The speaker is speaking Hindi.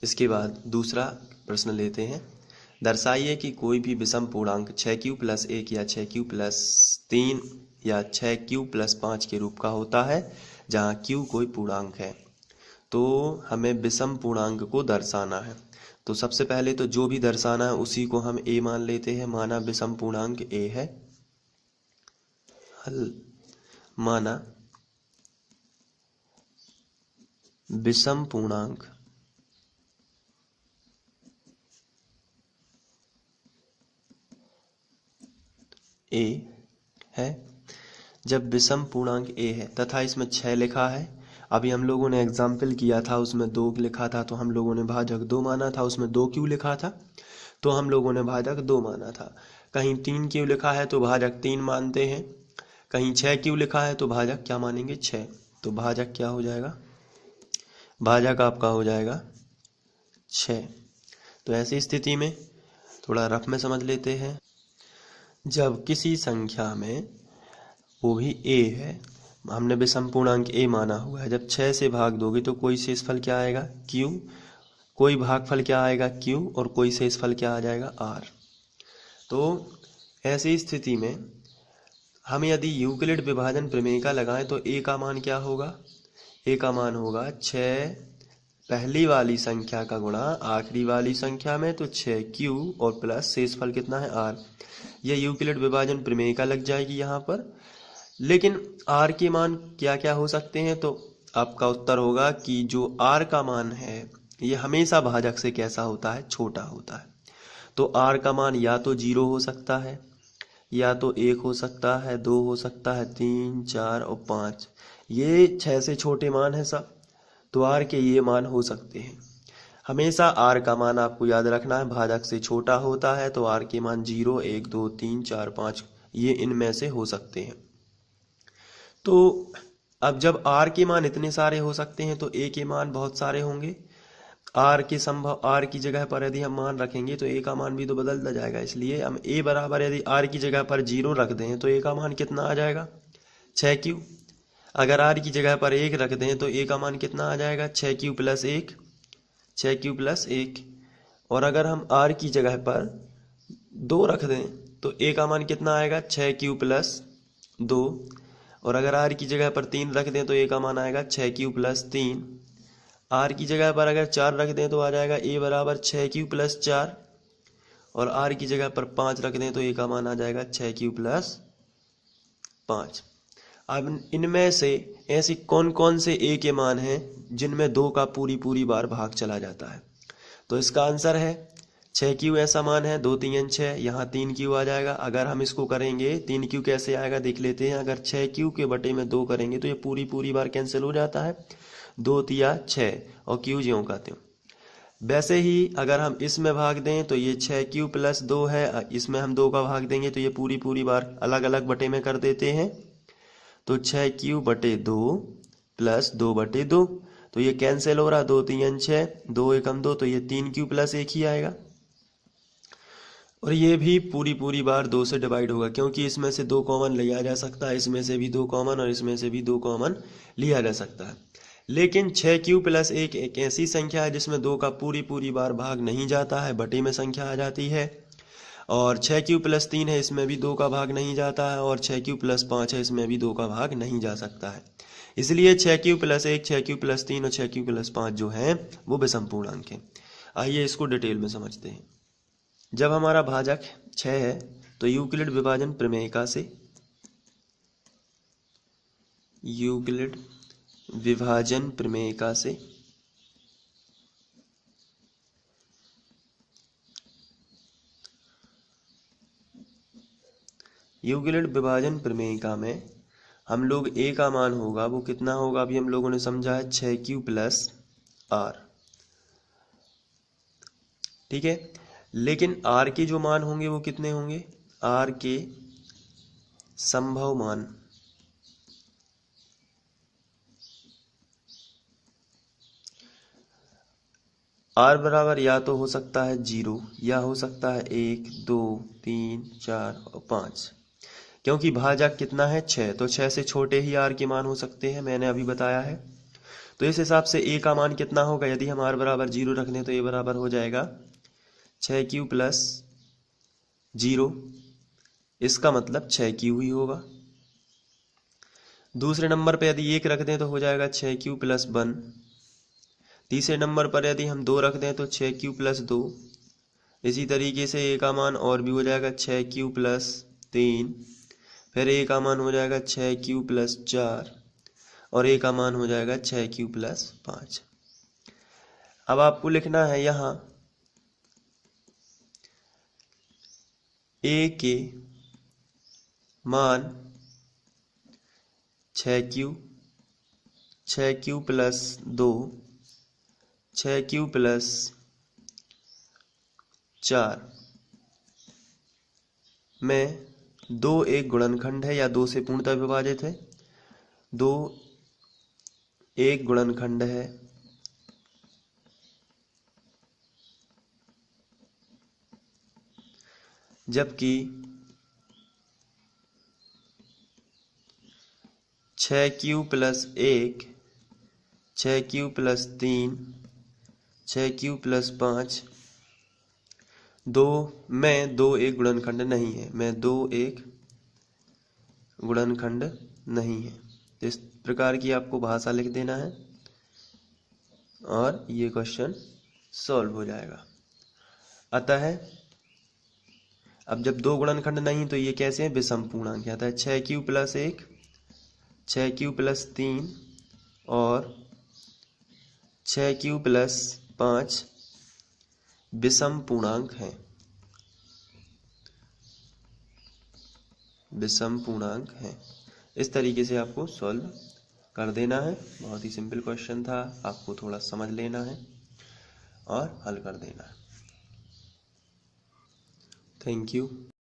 इसके बाद दूसरा प्रश्न लेते हैं। दर्शाइए कि कोई भी विषम पूर्णांक 6q + 1 या 6q + 3 या 6q + 5 के रूप का होता है जहाँ q कोई पूर्णांक है। तो हमें विषम पूर्णांक को दर्शाना है। तो सबसे पहले तो जो भी दर्शाना है उसी को हम a मान लेते हैं। माना विषम पूर्णांक a है। हल माना विषम पूर्णांक a है। जब विषम पूर्णांक a है तथा इसमें 6 लिखा है। अभी हम लोगों ने एग्जाम्पल किया था, उसमें 2 लिखा था तो हम लोगों ने भाजक 2 माना था। उसमें 2 क्यों लिखा था तो हम लोगों ने भाजक 2 माना था। कहीं 3 क्यों लिखा है तो भाजक 3 मानते हैं। कहीं 6 क्यों लिखा है तो भाजक क्या मानेंगे 6। तो भाजक क्या हो जाएगा, भाजक आपका हो जाएगा 6। तो ऐसी स्थिति में थोड़ा रफ में समझ लेते हैं। जब किसी संख्या में, वो भी a है, हमने विषम पूर्णांक a माना हुआ है, जब 6 से भाग दोगे तो कोई शेषफल क्या आएगा q, कोई भागफल क्या आएगा q और कोई शेषफल क्या आ जाएगा r। तो ऐसी स्थिति में हम यदि यूक्लिड विभाजन प्रमेय का लगाएं तो a का मान क्या होगा, a का मान होगा 6 पहली वाली संख्या का गुणा आखिरी वाली संख्या में, तो 6q और प्लस शेषफल कितना है r। यह यूक्लिड विभाजन प्रमेय का लग जाएगी यहाँ पर। लेकिन r के मान क्या क्या हो सकते हैं, तो आपका उत्तर होगा कि जो r का मान है ये हमेशा भाजक से कैसा होता है, छोटा होता है। तो r का मान या तो 0 हो सकता है, या तो 1 हो सकता है, 2 हो सकता है, 3, 4 और 5। ये 6 से छोटे मान है सब। तो r के ये मान हो सकते हैं। हमेशा r का मान आपको याद रखना है भाजक से छोटा होता है। तो r के मान 0, 1, 2, 3, 4, 5 ये इनमें से हो सकते हैं। तो अब जब r के मान इतने सारे हो सकते हैं तो a के मान बहुत सारे होंगे। r की जगह पर यदि हम मान रखेंगे तो a का मान भी तो बदलता जाएगा। इसलिए हम a बराबर यदि r की जगह पर 0 रख दें तो a का मान कितना आ जाएगा 6q। अगर r की जगह पर 1 रख दें तो a का मान कितना आ जाएगा 6q + 1, 6q + 1। और अगर हम r की जगह पर 2 रख दें तो a का मान कितना आएगा 6q + 2। और अगर r की जगह पर 3 रख दें तो a का मान आएगा 6q + 3। r की जगह पर अगर 4 रख दें तो आ जाएगा a बराबर 6q + 4। और r की जगह पर 5 रख दें तो a का मान आ जाएगा 6q + 5। अब इनमें से ऐसी कौन कौन से a के मान हैं जिनमें 2 का पूरी बार भाग चला जाता है। तो इसका आंसर है 6q ऐसा मान है, 2 3 6, यहाँ 3q आ जाएगा। अगर हम इसको करेंगे 3q कैसे आएगा देख लेते हैं। अगर 6q के बटे में 2 करेंगे तो ये पूरी बार कैंसिल हो जाता है, 2 तिया 6 और q ज्यों का त्यों। वैसे ही अगर हम इसमें भाग दें तो ये 6q + 2 है, इसमें हम 2 का भाग देंगे तो ये पूरी बार अलग अलग बटे में कर देते हैं। तो 6q बटे 2 + 2 बटे 2, तो ये कैंसिल हो रहा, 2 3 6, 2 एकम 2, तो ये 3q + 1 ही आएगा। और ये भी पूरी बार 2 से डिवाइड होगा, क्योंकि इसमें से 2 कॉमन लिया जा सकता है, इसमें से भी 2 कॉमन और इसमें से भी 2 कॉमन लिया जा सकता है। लेकिन 6q + 1 एक ऐसी संख्या है जिसमें 2 का पूरी बार भाग नहीं जाता है, बटे में संख्या आ जाती है। और 6q + 3 है, इसमें भी 2 का भाग नहीं जाता है। और 6q + 5 है, इसमें भी 2 का भाग नहीं जा सकता है। इसलिए 6q + 1, 6q + 3 और 6q + 5 जो है वो विषम पूर्णांक है। आइए इसको डिटेल में समझते हैं। जब हमारा भाजक 6 है तो यूक्लिड विभाजन प्रमेय से यूक्लिड विभाजन प्रमेय से यूक्लिड विभाजन प्रमेय में हम लोग a का मान होगा वो कितना होगा, अभी हम लोगों ने समझा है 6q + r, ठीक है। लेकिन r के जो मान होंगे वो कितने होंगे, r के संभव मान r बराबर या तो हो सकता है 0 या हो सकता है 1, 2, 3, 4 और 5। क्योंकि भाजक कितना है 6, तो 6 से छोटे ही r के मान हो सकते हैं, मैंने अभी बताया है। तो इस हिसाब से ए का मान कितना होगा, यदि हम r बराबर 0 रख दें तो ए बराबर हो जाएगा 6q प्लस 0, इसका मतलब 6q ही होगा। दूसरे नंबर पर यदि 1 रख दें तो हो जाएगा 6q प्लस 1। तीसरे नंबर पर यदि हम 2 रख दें तो 6q प्लस 2। इसी तरीके से ए का मान और भी हो जाएगा 6q प्लस 3, फिर ए का मान हो जाएगा 6q प्लस 4 और ए का मान हो जाएगा 6q प्लस 5। अब आपको लिखना है यहाँ ए के मान 6q प्लस 2, 6q प्लस 4 में 2 एक गुणनखंड है या 2 से पूर्णतः विभाजित है, 2 एक गुणनखंड है जबकि 6q plus 1, 6q plus 3, 6q plus 5 2 में 2 एक गुणनखंड नहीं है, में 2 एक गुणनखंड नहीं है। तो इस प्रकार की आपको भाषा लिख देना है और ये क्वेश्चन सॉल्व हो जाएगा। अतः अब जब 2 गुणनखंड नहीं तो ये कैसे हैं, विषम पूर्णांक। आता है 6q प्लस 1, 6q प्लस 3 और 6q प्लस 5 विषम पूर्णांक हैं, विषम पूर्णांक हैं। इस तरीके से आपको सॉल्व कर देना है। बहुत ही सिंपल क्वेश्चन था, आपको थोड़ा समझ लेना है और हल कर देना है। Thank you.